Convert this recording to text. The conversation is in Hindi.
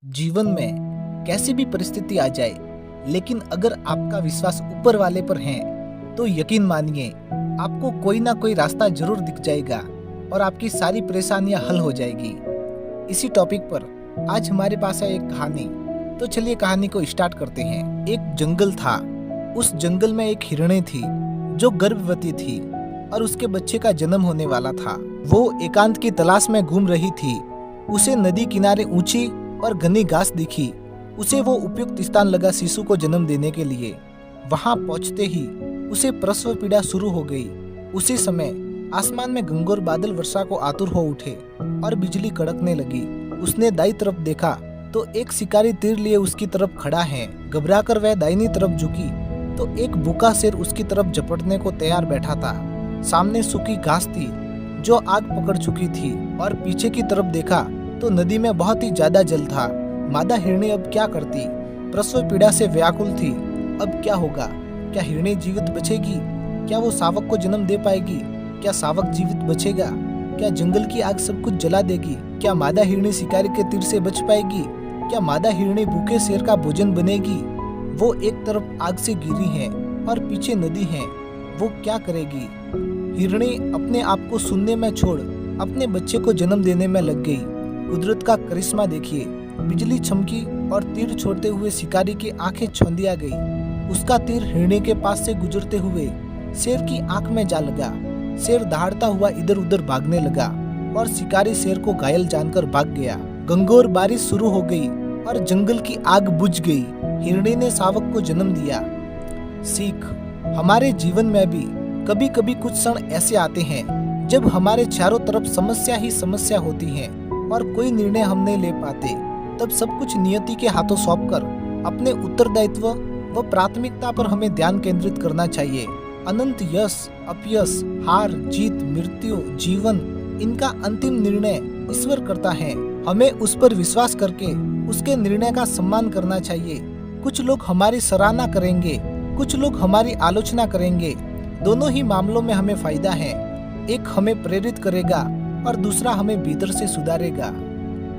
जीवन में कैसी भी परिस्थिति आ जाए, लेकिन अगर आपका विश्वास ऊपर वाले पर है तो यकीन मानिए आपको कोई ना कोई रास्ता जरूर दिख जाएगा और आपकी सारी परेशानियां हल हो जाएगी। इसी टॉपिक पर आज हमारे पास है एक कहानी। तो चलिए कहानी को स्टार्ट करते हैं। एक जंगल था। उस जंगल में एक हिरणी थी जो गर्भवती थी और उसके बच्चे का जन्म होने वाला था। वो एकांत की तलाश में घूम रही थी। उसे नदी किनारे ऊंची और घनी घास दिखी। उसे वो उपयुक्त स्थान लगा शिशु को जन्म देने के लिए। वहां पहुंचते ही उसे प्रसव पीड़ा शुरू हो गई। उसी समय आसमान में घंघोर बादल वर्षा को आतुर हो उठे और बिजली कड़कने लगी। उसने दाईं तरफ देखा तो एक शिकारी तीर लिए उसकी तरफ खड़ा है। घबराकर वह दाहिनी तरफ झुकी तो एक भूखा शेर उसकी तरफ झपटने को तैयार बैठा था। सामने सूखी घास थी जो आग पकड़ चुकी थी और पीछे की तरफ देखा तो नदी में बहुत ही ज्यादा जल था। मादा हिरणी अब क्या करती? प्रसव पीड़ा से व्याकुल थी। अब क्या होगा? क्या हिरणी जीवित बचेगी? क्या वो शावक को जन्म दे पाएगी? क्या शावक जीवित बचेगा? क्या जंगल की आग सब कुछ जला देगी? क्या मादा हिरणी शिकारी के तीर से बच पाएगी? क्या मादा हिरणी भूखे शेर का भोजन बनेगी? वो एक तरफ आग से घिरी है और पीछे नदी है। वो क्या करेगी? हिरणी अपने आप को सुनने में छोड़ अपने बच्चे को जन्म देने में लग गई। कुदरत का करिश्मा देखिए। बिजली चमकी और तीर छोड़ते हुए शिकारी की आंखें छौंदिया गई। उसका तीर हिरणी के पास से गुजरते हुए शेर की आंख में जा लगा। शेर दहाड़ता हुआ इधर उधर भागने लगा और शिकारी शेर को घायल जानकर भाग गया। घंघोर बारिश शुरू हो गई और जंगल की आग बुझ गई। हिरणी ने शावक को जन्म दिया। सीख, हमारे जीवन में भी कभी कभी कुछ क्षण ऐसे आते हैं जब हमारे चारों तरफ समस्या ही समस्या होती है और कोई निर्णय हम नहीं ले पाते। तब सब कुछ नियति के हाथों सौंपकर अपने उत्तरदायित्व व प्राथमिकता पर हमें ध्यान केंद्रित करना चाहिए। अनंत यश, अपयश, हार, जीत, मृत्यु, जीवन, इनका अंतिम निर्णय ईश्वर करता है। हमें उस पर विश्वास करके उसके निर्णय का सम्मान करना चाहिए। कुछ लोग हमारी सराहना करेंगे, कुछ लोग हमारी आलोचना करेंगे। दोनों ही मामलों में हमें फायदा है। एक हमें प्रेरित करेगा और दूसरा हमें भीतर से सुधारेगा।